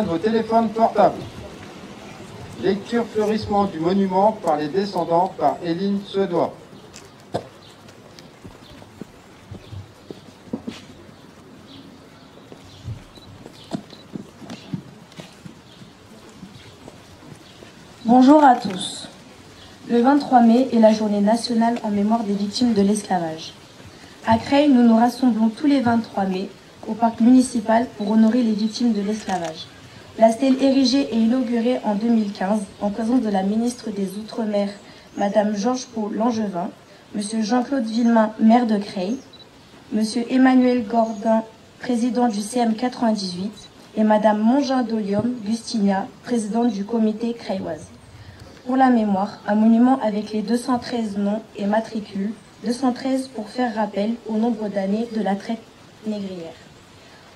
vos téléphones portables. Lecture fleurissement du monument par les descendants par Éline Suédois. Bonjour à tous. Le 23 mai est la journée nationale en mémoire des victimes de l'esclavage. À Creil, nous nous rassemblons tous les 23 mai au parc municipal pour honorer les victimes de l'esclavage. La stèle érigée et inaugurée en 2015 en présence de la ministre des Outre-mer, Madame Georges Pau Langevin, Monsieur Jean-Claude Villemain, maire de Creil, Monsieur Emmanuel Gordin, président du CM 98, et Madame Mongin-Dolium Gustinia, présidente du comité creilloise. Pour la mémoire, un monument avec les 213 noms et matricules, 213 pour faire rappel au nombre d'années de la traite négrière.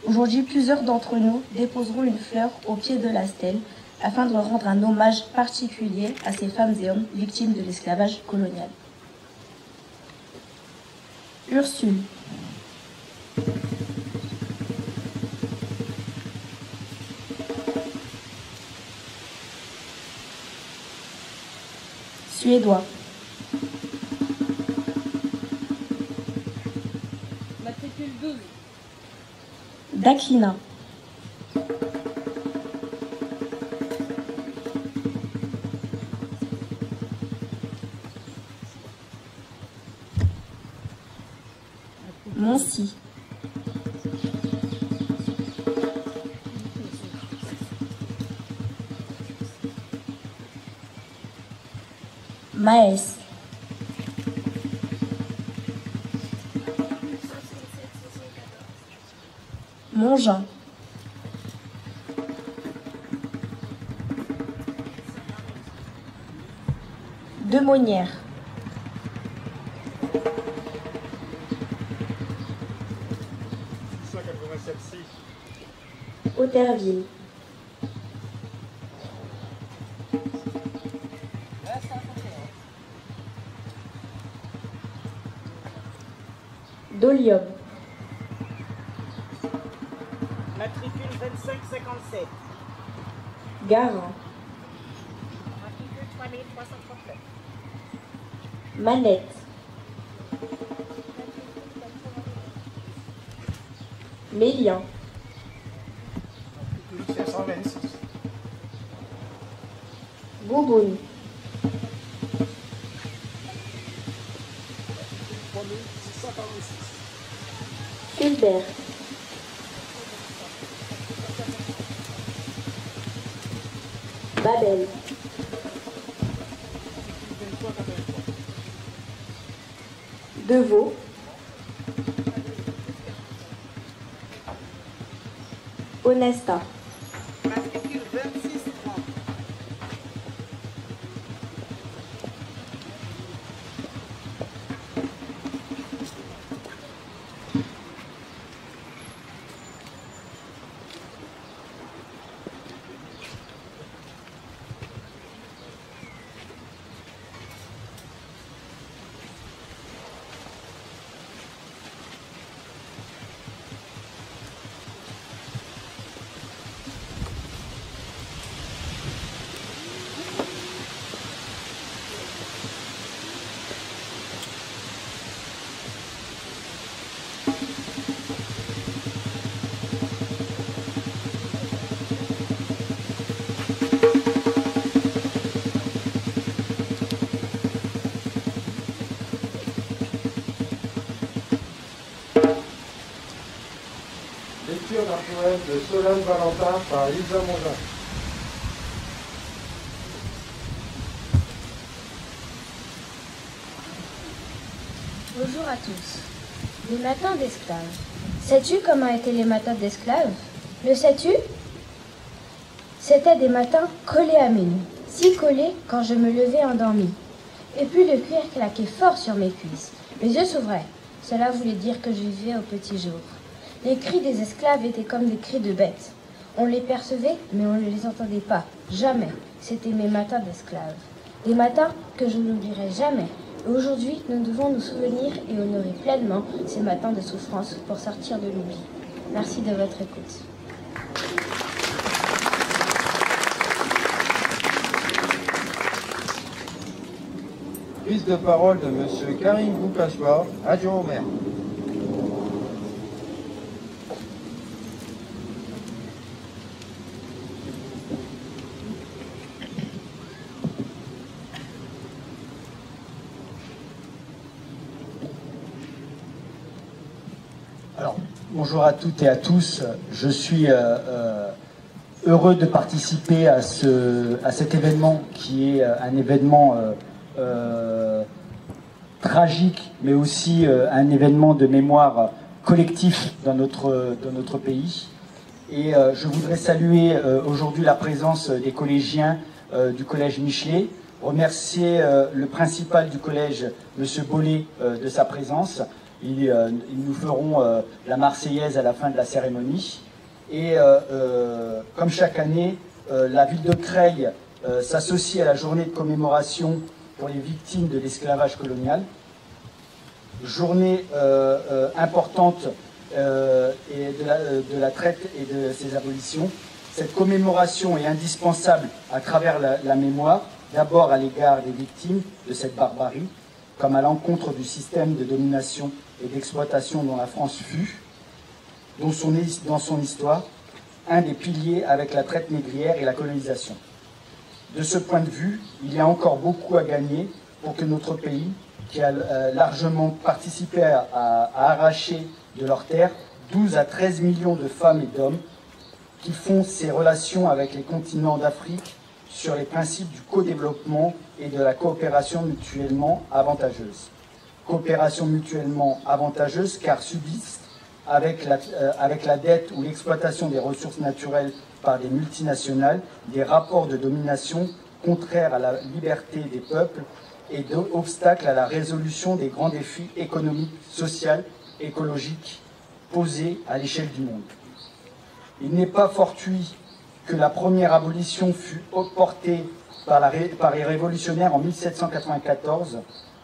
Aujourd'hui, plusieurs d'entre nous déposeront une fleur au pied de la stèle afin de rendre un hommage particulier à ces femmes et hommes victimes de l'esclavage colonial. Ursule. Suédois. Matricule 12. Dakina. Moncy. Maës. Mongin. Demonnière. Hauterville. Dolium. Matricule 2557. Garant. Matricule 3339. Manette. Mélian. Matricule 526. Bouboune. 3646. Fulbert. Babel. Deveau. Honesta. Matricule 2630. Lecture d'un poème de Solane Valentin par Lisa Mongin. Bonjour à tous. Les matins d'esclaves. Sais-tu comment étaient les matins d'esclaves? Le sais-tu? C'étaient des matins collés à mes nues, si collés quand je me levais endormi. Et puis le cuir claquait fort sur mes cuisses. Mes yeux s'ouvraient. Cela voulait dire que je vivais au petit jour. Les cris des esclaves étaient comme des cris de bêtes. On les percevait, mais on ne les entendait pas. Jamais. C'était mes matins d'esclaves. Des matins que je n'oublierai jamais. Et aujourd'hui, nous devons nous souvenir et honorer pleinement ces matins de souffrance pour sortir de l'oubli. Merci de votre écoute. Prise de parole de M. Karim Boukachba, adjoint au maire. Alors, bonjour à toutes et à tous. Je suis heureux de participer à cet événement qui est un événement tragique, mais aussi un événement de mémoire collectif dans notre pays. Et je voudrais saluer aujourd'hui la présence des collégiens du collège Michelet, remercier le principal du collège, M. Bollet, de sa présence. Ils nous feront la Marseillaise à la fin de la cérémonie. Et comme chaque année, la ville de Creil s'associe à la journée de commémoration pour les victimes de l'esclavage colonial. Journée importante et de la traite et de ses abolitions. Cette commémoration est indispensable à travers la mémoire, d'abord à l'égard des victimes de cette barbarie, comme à l'encontre du système de domination et d'exploitation dont la France fut, dans son histoire, un des piliers avec la traite négrière et la colonisation. De ce point de vue, il y a encore beaucoup à gagner pour que notre pays, qui a largement participé à arracher de leurs terres 12 à 13 millions de femmes et d'hommes, qui font ses relations avec les continents d'Afrique sur les principes du co-développement et de la coopération mutuellement avantageuse. Coopération mutuellement avantageuse car subsiste avec la dette ou l'exploitation des ressources naturelles par des multinationales, des rapports de domination contraires à la liberté des peuples et d'obstacles à la résolution des grands défis économiques, sociaux, écologiques posés à l'échelle du monde. Il n'est pas fortuit que la première abolition fut portée par les révolutionnaires en 1794,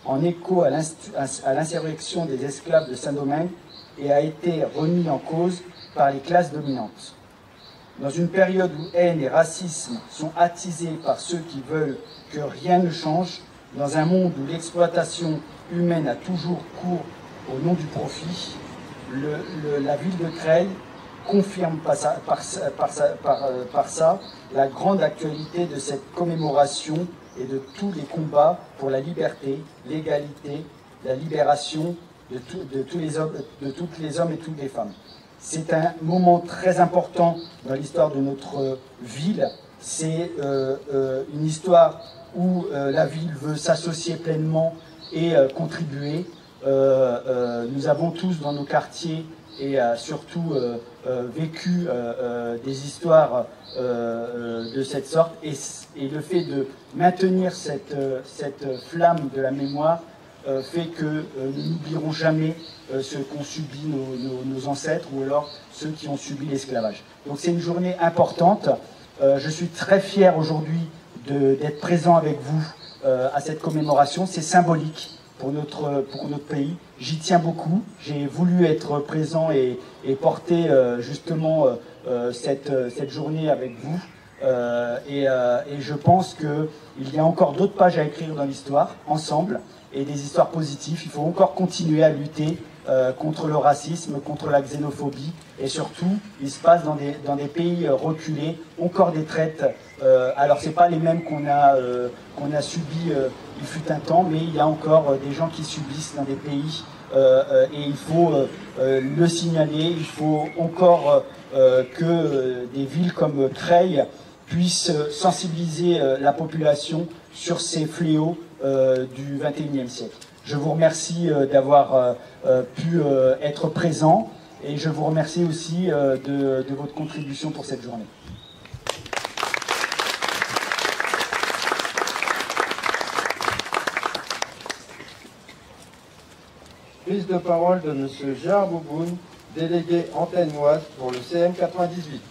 en écho à l'insurrection des esclaves de Saint-Domingue, et a été remis en cause par les classes dominantes. Dans une période où haine et racisme sont attisés par ceux qui veulent que rien ne change, dans un monde où l'exploitation humaine a toujours cours au nom du profit, la ville de Creil confirme par ça la grande actualité de cette commémoration et de tous les combats pour la liberté, l'égalité, la libération de tous les hommes et toutes les femmes. C'est un moment très important dans l'histoire de notre ville. C'est une histoire où la ville veut s'associer pleinement et contribuer. Nous avons tous dans nos quartiers et surtout vécu des histoires de cette sorte, et le fait de maintenir cette flamme de la mémoire fait que nous n'oublierons jamais ce qu'ont subi nos ancêtres, ou alors ceux qui ont subi l'esclavage. Donc c'est une journée importante. Je suis très fier aujourd'hui d'être présent avec vous à cette commémoration. C'est symbolique pour notre pays. J'y tiens beaucoup. J'ai voulu être présent et porter justement cette journée avec vous. Et je pense qu'il y a encore d'autres pages à écrire dans l'histoire, ensemble, et des histoires positives. Il faut encore continuer à lutter contre le racisme, contre la xénophobie, et surtout, il se passe dans des pays reculés encore des traites. Alors, c'est pas les mêmes qu'on a subi il fut un temps, mais il y a encore des gens qui subissent dans des pays, et il faut le signaler. Il faut encore que des villes comme Creil puissent sensibiliser la population sur ces fléaux du XXIe siècle. Je vous remercie d'avoir pu être présent, et je vous remercie aussi de votre contribution pour cette journée. Prise de parole de M. Gérard Bouboun, délégué antenne-ouest pour le CM 98.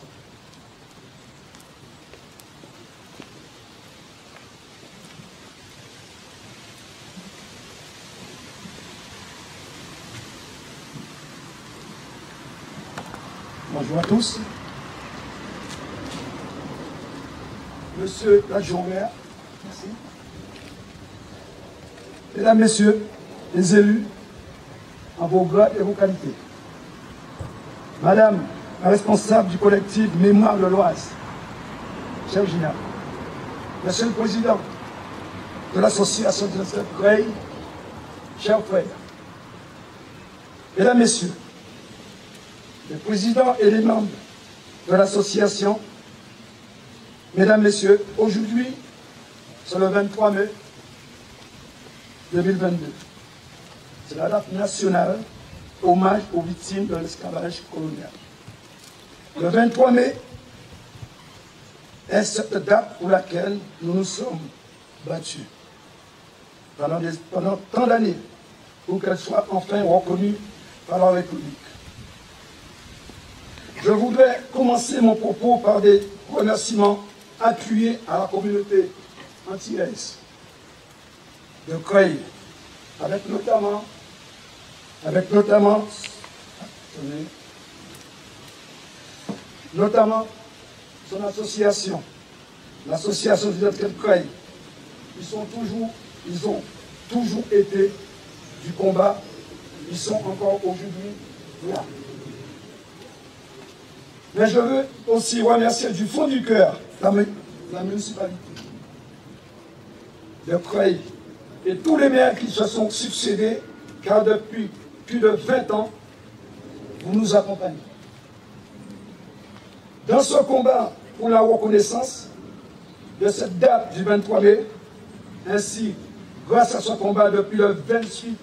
Bonjour à tous. Monsieur l'adjoint maire, merci. Mesdames, Messieurs, les élus, en vos grades et vos qualités, Madame la responsable du collectif Mémoire de l'Oise, chère Gina, Monsieur le Président de l'association de Creil, chers frères, Mesdames, Messieurs, les présidents et les membres de l'association, Mesdames, Messieurs, aujourd'hui, c'est le 23 mai 2022. C'est la date nationale, hommage aux victimes de l'esclavage colonial. Le 23 mai est cette date pour laquelle nous nous sommes battus pendant tant d'années pour qu'elle soit enfin reconnue par la République. Je voudrais commencer mon propos par des remerciements appuyés à la communauté antillaise de Creil, avec notamment son association, l'association du Creil. Ils ont toujours été du combat, ils sont encore aujourd'hui là. Mais je veux aussi remercier du fond du cœur la municipalité de Creil et tous les maires qui se sont succédés, car depuis plus de 20 ans, vous nous accompagnez. Dans ce combat pour la reconnaissance de cette date du 23 mai, ainsi, grâce à ce combat depuis le 28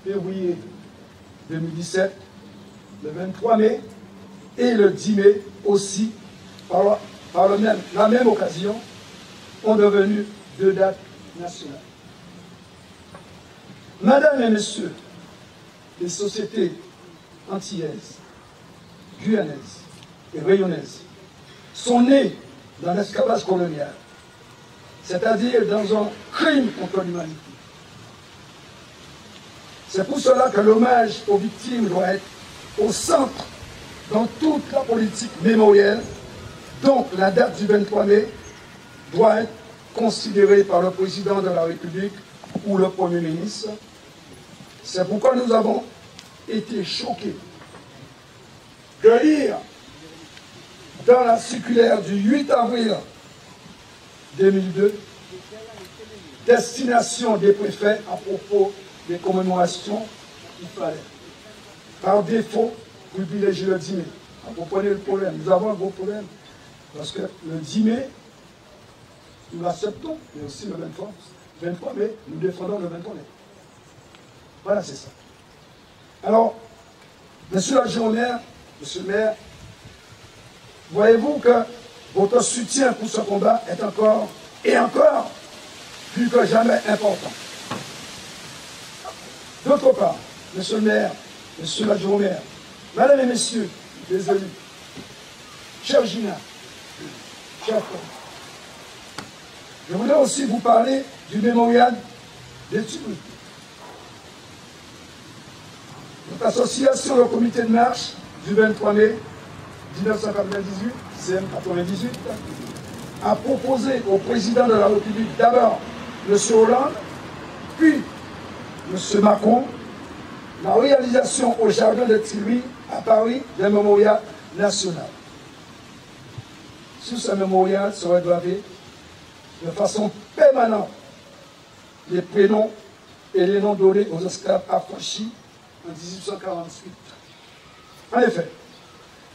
février 2017, le 23 mai et le 10 mai aussi, par la même occasion, ont devenu deux dates nationales. Mesdames et Messieurs, les sociétés antillaises, guyanaises et rayonnaises sont nées dans l'esclavage colonial, c'est-à-dire dans un crime contre l'humanité. C'est pour cela que l'hommage aux victimes doit être au centre dans toute la politique mémorielle. Donc la date du 23 mai doit être considérée par le président de la République ou le Premier ministre. C'est pourquoi nous avons été choqués de lire dans la circulaire du 8 avril 2002, destination des préfets à propos des commémorations qu'il fallait, par défaut, privilégier le 10 mai. Vous comprenez le problème. Nous avons un gros problème, parce que le 10 mai, nous l'acceptons, mais aussi le 23 mai, nous défendons le 23 mai. Voilà, c'est ça. Alors, monsieur l'adjoint-maire, monsieur le maire, voyez-vous que votre soutien pour ce combat est encore plus que jamais important. D'autre part, monsieur le maire, monsieur l'adjoint-maire, mesdames et messieurs les élus, chère Gina, chers frères, je voudrais aussi vous parler du mémorial des Tuileries. Notre association, le comité de marche du 23 mai 1998, CM 98, a proposé au président de la République d'abord M. Hollande, puis M. Macron, la réalisation au jardin de Tuileries à Paris d'un mémorial national. Sur ce mémorial serait gravé de façon permanente les prénoms et les noms donnés aux esclaves affranchis en 1848. En effet,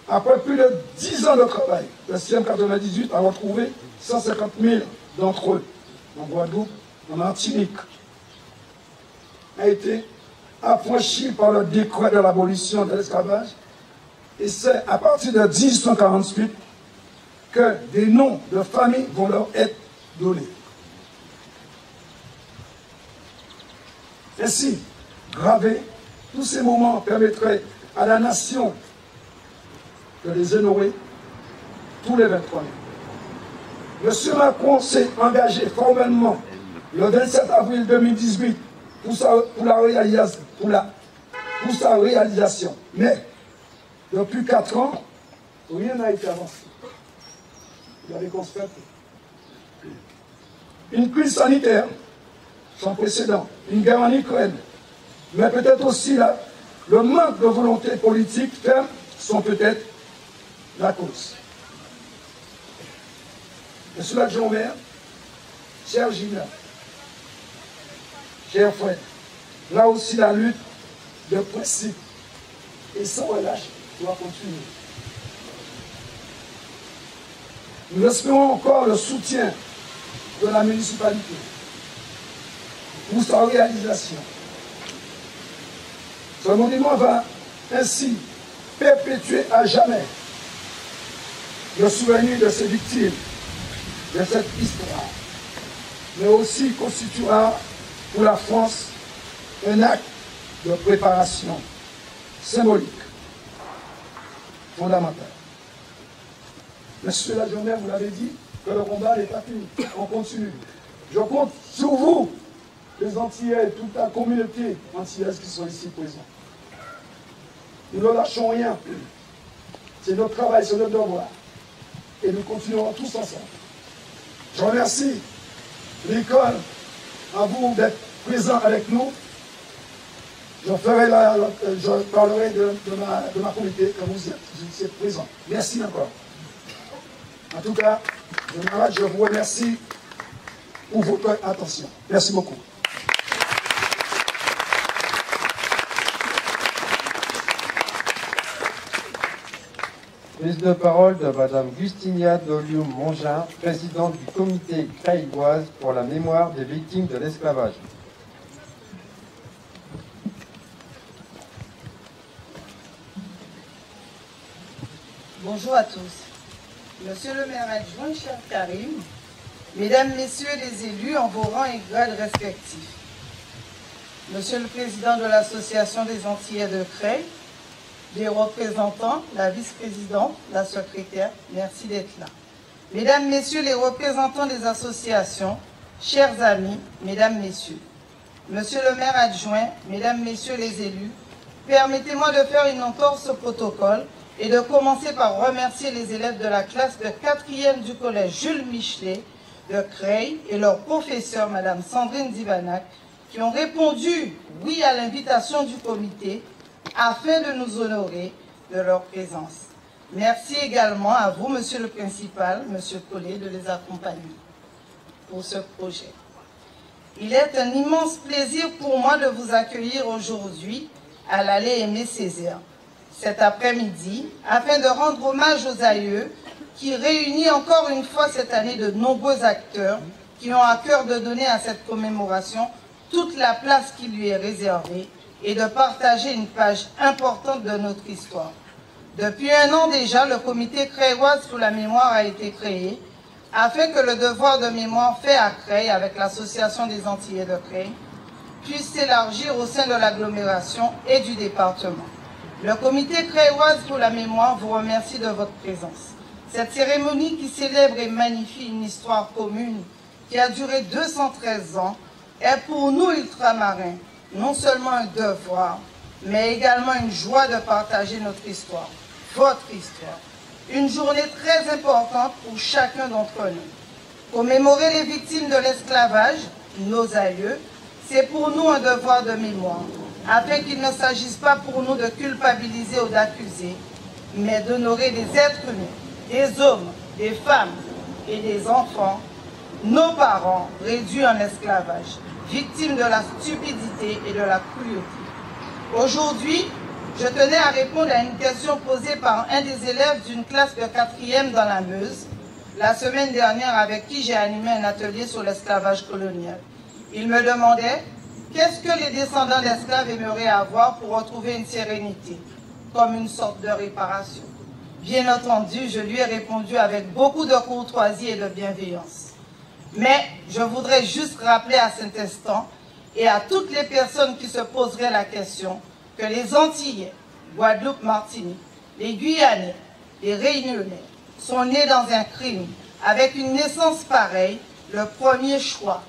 après plus de 10 ans de travail, le CM98 a retrouvé 150 000 d'entre eux en Guadeloupe, en Martinique, a été affranchi par le décret de l'abolition de l'esclavage, et c'est à partir de 1848 que des noms de famille vont leur être donnés. Ainsi, graver tous ces moments permettrait à la nation de les honorer tous les 23 mai. M. Macron s'est engagé formellement le 27 avril 2018 pour sa réalisation. Mais, depuis 4 ans, rien n'a été avancé. Vous avez constaté. Une crise sanitaire sans précédent, une guerre en Ukraine, mais peut-être aussi le manque de volonté politique ferme sont peut-être la cause. Monsieur l'adjoint au maire, cher Gina, cher frère, là aussi la lutte de principe et sans relâche doit continuer. Nous espérons encore le soutien de la municipalité pour sa réalisation. Ce monument va ainsi perpétuer à jamais le souvenir de ces victimes, de cette histoire, mais aussi constituera pour la France un acte de préparation symbolique, fondamental. Monsieur l'adjoint, vous l'avez dit, que le combat n'est pas fini, on continue. Je compte sur vous, les Antillais, toute la communauté antillaise qui sont ici présents. Nous ne lâchons rien. C'est notre travail, c'est notre devoir. Et nous continuerons tous ensemble. Je remercie l'école, à vous d'être présents avec nous. Je parlerai de ma communauté quand vous êtes présents. Merci encore. En tout cas, je vous remercie pour votre attention. Merci beaucoup. Prise de parole de Madame Gustinia Dolium-Mongin, présidente du comité crailloise pour la mémoire des victimes de l'esclavage. Bonjour à tous. Monsieur le maire adjoint, cher Karim, Mesdames, Messieurs les élus en vos rangs et grades respectifs, Monsieur le Président de l'Association des Antillais de Creil, les représentants, la vice-présidente, la secrétaire, merci d'être là. Mesdames, Messieurs les représentants des associations, chers amis, Mesdames, Messieurs, Monsieur le maire adjoint, Mesdames, Messieurs les élus, permettez-moi de faire une entorse au protocole et de commencer par remercier les élèves de la classe de 4e du collège Jules Michelet de Creil et leur professeur, Madame Sandrine Zivanac, qui ont répondu oui à l'invitation du comité afin de nous honorer de leur présence. Merci également à vous, Monsieur le Principal, Monsieur Collet, de les accompagner pour ce projet. Il est un immense plaisir pour moi de vous accueillir aujourd'hui à l'allée Aimé Césaire, cet après-midi, afin de rendre hommage aux aïeux qui réunit encore une fois cette année de nombreux acteurs qui ont à cœur de donner à cette commémoration toute la place qui lui est réservée et de partager une page importante de notre histoire. Depuis un an déjà, le comité crailloise pour la mémoire a été créé afin que le devoir de mémoire fait à Creil avec l'association des Antillais de Creil puisse s'élargir au sein de l'agglomération et du département. Le comité crailloise pour la mémoire vous remercie de votre présence. Cette cérémonie qui célèbre et magnifie une histoire commune qui a duré 213 ans est pour nous ultramarins non seulement un devoir, mais également une joie de partager notre histoire, votre histoire. Une journée très importante pour chacun d'entre nous. Commémorer les victimes de l'esclavage, nos aïeux, c'est pour nous un devoir de mémoire, afin qu'il ne s'agisse pas pour nous de culpabiliser ou d'accuser, mais d'honorer des êtres humains, des hommes, des femmes et des enfants, nos parents réduits en esclavage, victimes de la stupidité et de la cruauté. Aujourd'hui, je tenais à répondre à une question posée par un des élèves d'une classe de 4e dans la Meuse, la semaine dernière, avec qui j'ai animé un atelier sur l'esclavage colonial. Il me demandait qu'est-ce que les descendants d'esclaves aimeraient avoir pour retrouver une sérénité, comme une sorte de réparation. Bien entendu, je lui ai répondu avec beaucoup de courtoisie et de bienveillance. Mais je voudrais juste rappeler à cet instant et à toutes les personnes qui se poseraient la question que les Antillais, Guadeloupe, Martinique, les Guyanais, les Réunionnais sont nés dans un crime avec une naissance pareille, le premier choix.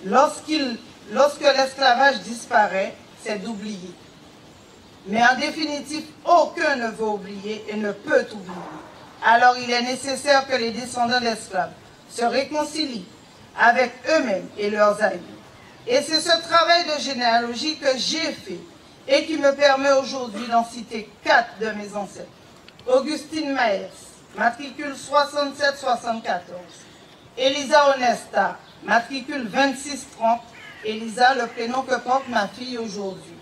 Lorsque l'esclavage disparaît, c'est d'oublier. Mais en définitive, aucun ne veut oublier et ne peut oublier. Alors il est nécessaire que les descendants d'esclaves se réconcilient avec eux-mêmes et leurs aïeux. Et c'est ce travail de généalogie que j'ai fait et qui me permet aujourd'hui d'en citer 4 de mes ancêtres. Augustine Maes, matricule 6774. Elisa Onesta, matricule 2630. Elisa, le prénom que porte ma fille aujourd'hui.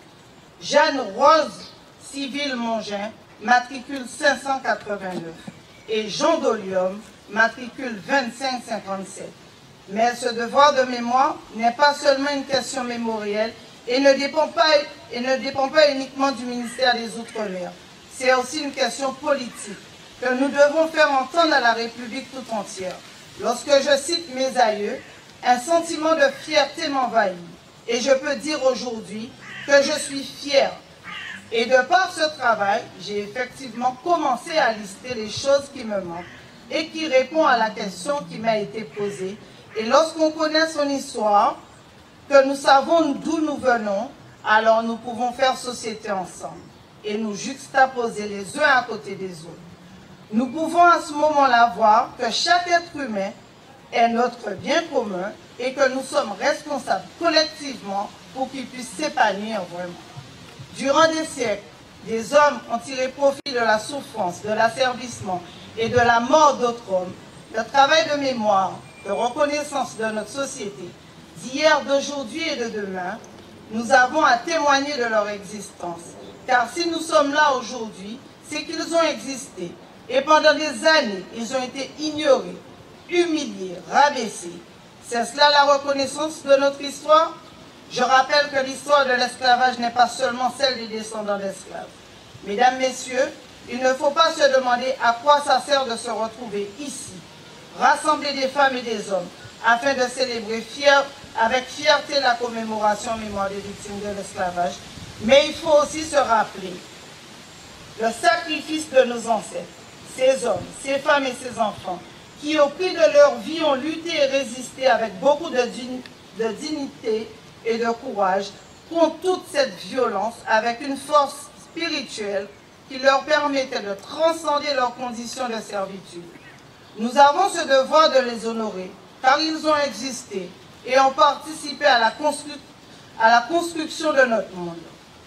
Jeanne Rose Civil Mongin, matricule 589. Et Jean Dolium, matricule 2557. Mais ce devoir de mémoire n'est pas seulement une question mémorielle et ne dépend pas uniquement du ministère des Outre-mer. C'est aussi une question politique que nous devons faire entendre à la République tout entière. Lorsque je cite mes aïeux, un sentiment de fierté m'envahit. Et je peux dire aujourd'hui que je suis fière. Et de par ce travail, j'ai effectivement commencé à lister les choses qui me manquent et qui répondent à la question qui m'a été posée. Et lorsqu'on connaît son histoire, que nous savons d'où nous venons, alors nous pouvons faire société ensemble et nous juxtaposer les uns à côté des autres. Nous pouvons à ce moment-là voir que chaque être humain est notre bien commun et que nous sommes responsables collectivement pour qu'il puisse s'épanouir vraiment. Durant des siècles, des hommes ont tiré profit de la souffrance, de l'asservissement et de la mort d'autres hommes. Le travail de mémoire, de reconnaissance de notre société, d'hier, d'aujourd'hui et de demain, nous avons à témoigner de leur existence. Car si nous sommes là aujourd'hui, c'est qu'ils ont existé. Et pendant des années, ils ont été ignorés, humiliés, rabaissés. C'est cela la reconnaissance de notre histoire? Je rappelle que l'histoire de l'esclavage n'est pas seulement celle des descendants d'esclaves. Mesdames, Messieurs, il ne faut pas se demander à quoi ça sert de se retrouver ici, rassembler des femmes et des hommes, afin de célébrer avec fierté la commémoration en mémoire des victimes de l'esclavage. Mais il faut aussi se rappeler le sacrifice de nos ancêtres, ces hommes, ces femmes et ces enfants, qui au prix de leur vie ont lutté et résisté avec beaucoup de dignité et de courage contre toute cette violence, avec une force spirituelle qui leur permettait de transcender leurs conditions de servitude. Nous avons ce devoir de les honorer, car ils ont existé et ont participé à la construction de notre monde.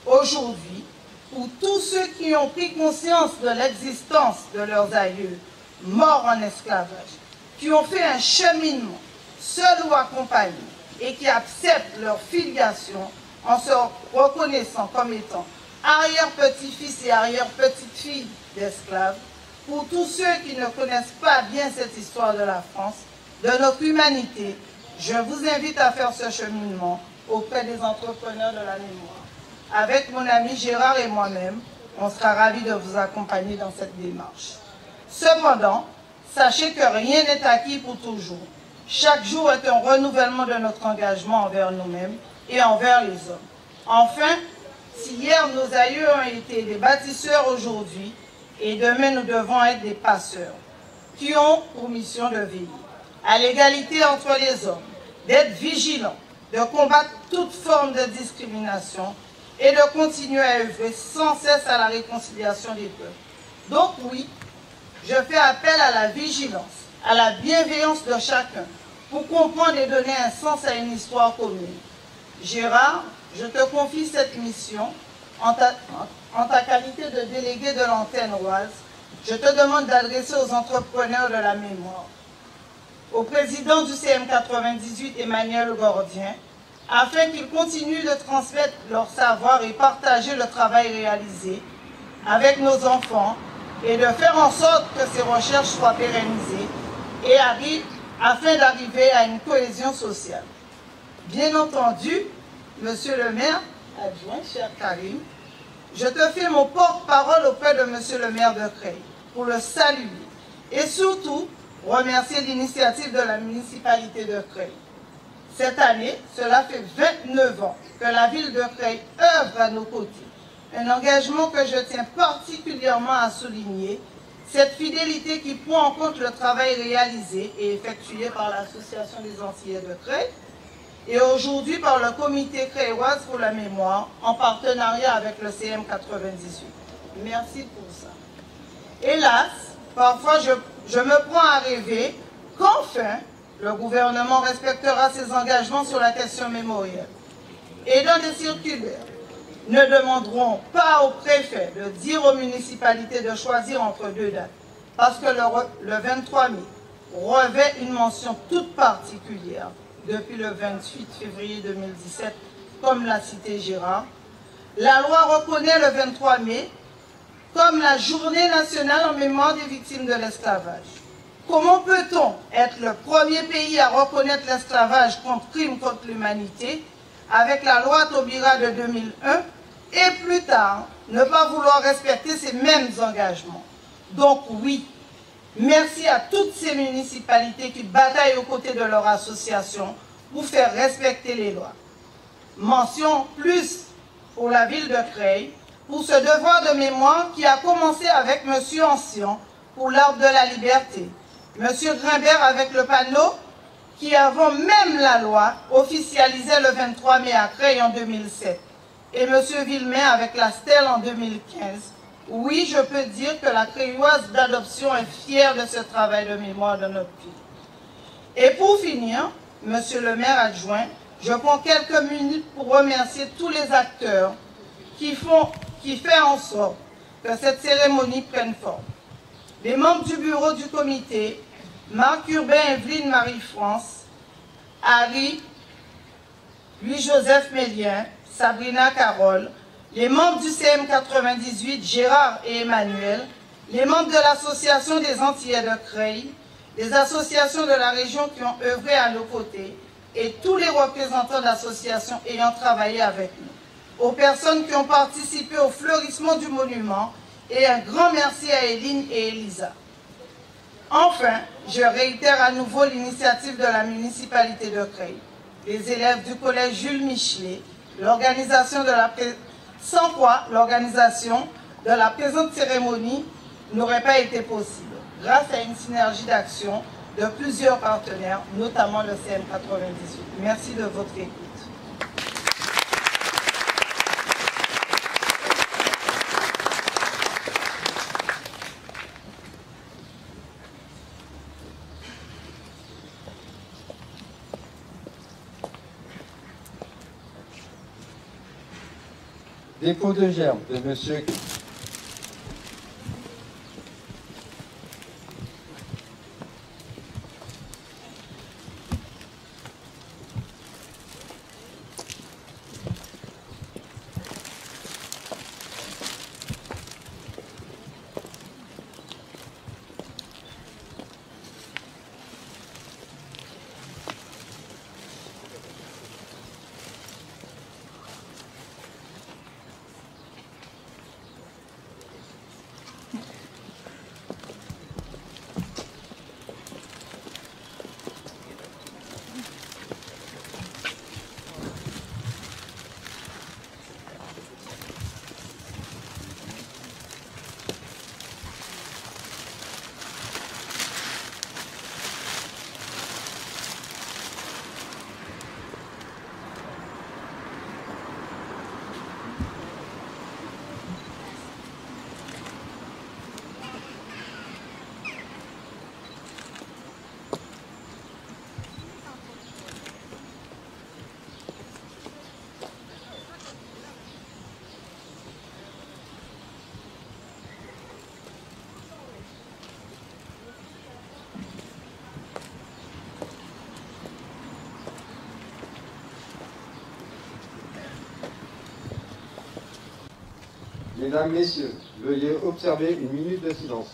Aujourd'hui, pour tous ceux qui ont pris conscience de l'existence de leurs aïeux, morts en esclavage, qui ont fait un cheminement, seuls ou accompagnés, et qui acceptent leur filiation en se reconnaissant comme étant arrière-petit-fils et arrière-petite-fille d'esclaves, pour tous ceux qui ne connaissent pas bien cette histoire de la France, de notre humanité, je vous invite à faire ce cheminement auprès des entrepreneurs de la mémoire. Avec mon ami Gérard et moi-même, on sera ravis de vous accompagner dans cette démarche. Cependant, sachez que rien n'est acquis pour toujours. Chaque jour est un renouvellement de notre engagement envers nous-mêmes et envers les hommes. Enfin, si hier nos aïeux ont été des bâtisseurs aujourd'hui, et demain nous devons être des passeurs, qui ont pour mission de veiller à l'égalité entre les hommes, d'être vigilants, de combattre toute forme de discrimination et de continuer à œuvrer sans cesse à la réconciliation des peuples. Donc oui, je fais appel à la vigilance, à la bienveillance de chacun, pour comprendre et donner un sens à une histoire commune. Gérard, je te confie cette mission en ta qualité de délégué de l'antenne Oise. Je te demande d'adresser aux entrepreneurs de la mémoire, au président du CM98, Emmanuel Gordien, afin qu'ils continuent de transmettre leur savoir et partager le travail réalisé avec nos enfants et de faire en sorte que ces recherches soient pérennisées et afin d'arriver à une cohésion sociale. Bien entendu, Monsieur le maire adjoint, cher Karim, je te fais mon porte-parole auprès de Monsieur le maire de Creil pour le saluer et surtout remercier l'initiative de la municipalité de Creil. Cette année, cela fait 29 ans que la ville de Creil œuvre à nos côtés. Un engagement que je tiens particulièrement à souligner, cette fidélité qui prend en compte le travail réalisé et effectué par l'Association des Antillais de Creil et aujourd'hui par le comité créoise pour la mémoire en partenariat avec le CM98. Merci pour ça. Hélas, parfois je me prends à rêver qu'enfin Le gouvernement respectera ses engagements sur la question mémorielle. Et dans des circulaires, ne demanderont pas au préfet de dire aux municipalités de choisir entre deux dates, parce que le 23 mai revêt une mention toute particulière depuis le 28 février 2017, comme l'a cité Gérard. La loi reconnaît le 23 mai comme la journée nationale en mémoire des victimes de l'esclavage. Comment peut-on être le premier pays à reconnaître l'esclavage comme crime contre l'humanité avec la loi Taubira de 2001 et plus tard ne pas vouloir respecter ces mêmes engagements? Donc oui, merci à toutes ces municipalités qui bataillent aux côtés de leur association pour faire respecter les lois. Mention plus pour la ville de Creil, pour ce devoir de mémoire qui a commencé avec M. Ancien pour l'Arbre de la Liberté, M. Grimbert avec le panneau qui, avant même la loi, officialisait le 23 mai à Creil en 2007, et M. Villemin avec la stèle en 2015. Oui, je peux dire que la Creilloise d'adoption est fière de ce travail de mémoire de notre pays. Et pour finir, Monsieur le maire adjoint, je prends quelques minutes pour remercier tous les acteurs qui font en sorte que cette cérémonie prenne forme. Les membres du bureau du comité, Marc Urbain, Evelyne Marie-France, Harry, Louis-Joseph Mélien, Sabrina Carole, les membres du CM 98, Gérard et Emmanuel, les membres de l'association des Antillais de Creil, les associations de la région qui ont œuvré à nos côtés et tous les représentants d'associations ayant travaillé avec nous, aux personnes qui ont participé au fleurissement du monument et un grand merci à Éline et Elisa. Enfin, je réitère à nouveau l'initiative de la municipalité de Creil, les élèves du collège Jules Michelet, sans quoi l'organisation de la présente cérémonie n'aurait pas été possible, grâce à une synergie d'action de plusieurs partenaires, notamment le CM 98. Merci de votre écoute. Dépôt de gerbe de Monsieur Mesdames, Messieurs, veuillez observer une minute de silence.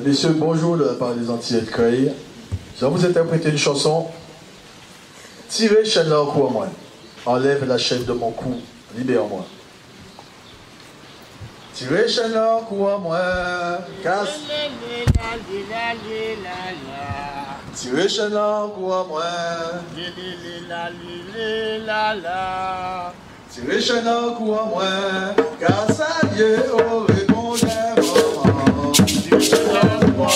Messieurs, bonjour de la part des Antillais de Creil. Je vais vous interpréter une chanson. Tirez chaîne là au cou à moi. Enlève la chaîne de mon cou. Libère-moi. Tirez chaîne là au cou à moi. Casse. Tirez chaîne là au cou à moi. Tirez chaîne là au cou à moi. Casse à Dieu au répondeur. Tirez chaîne là au cou à moi.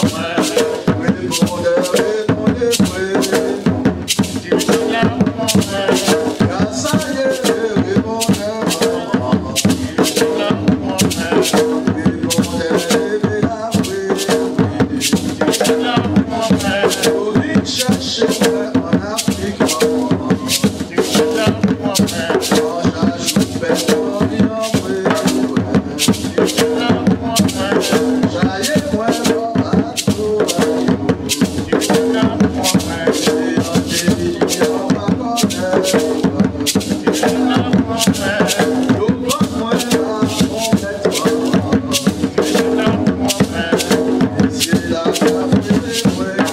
Répondeur, répondez, tirez chaîne là au cou à moi. Casse à Dieu, répondeur. Tirez chaîne là au cou à moi. Répondeur, répondez, tirez chaîne là au cou à moi. Cherchez-moi en Afrique, tirez chaîne là au cou à moi. J'ajoute personne en vrai. Tirez chaîne là au cou à moi. J'aille-moi dans ma tour. Tirez chaîne là au cou à moi. Et en délit, on va connaître. Tirez chaîne là au cou à moi. L'ouvre-moi à mon maître. Tirez chaîne là au cou à moi. Et c'est la café des vrais.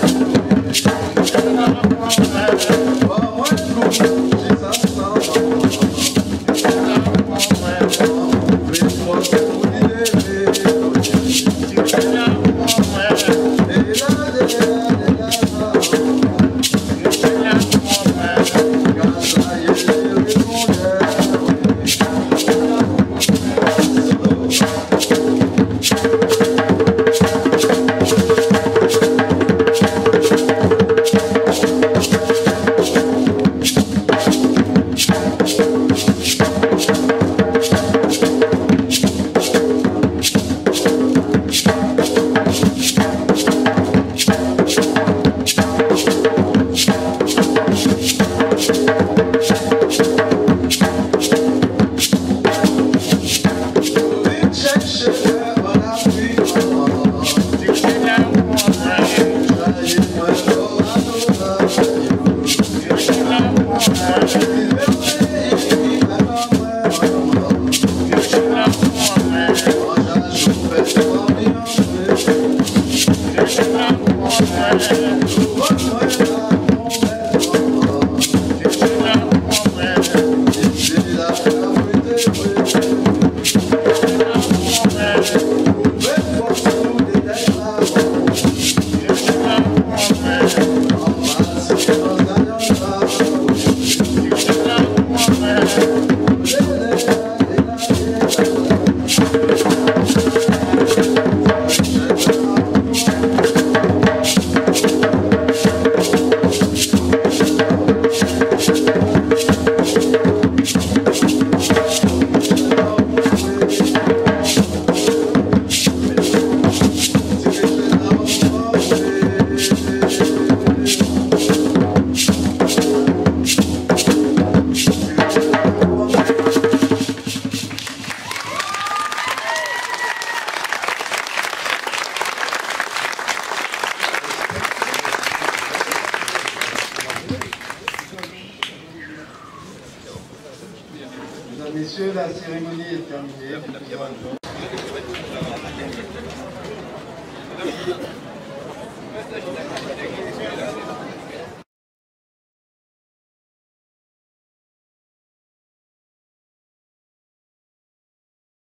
Messieurs, la cérémonie est terminée.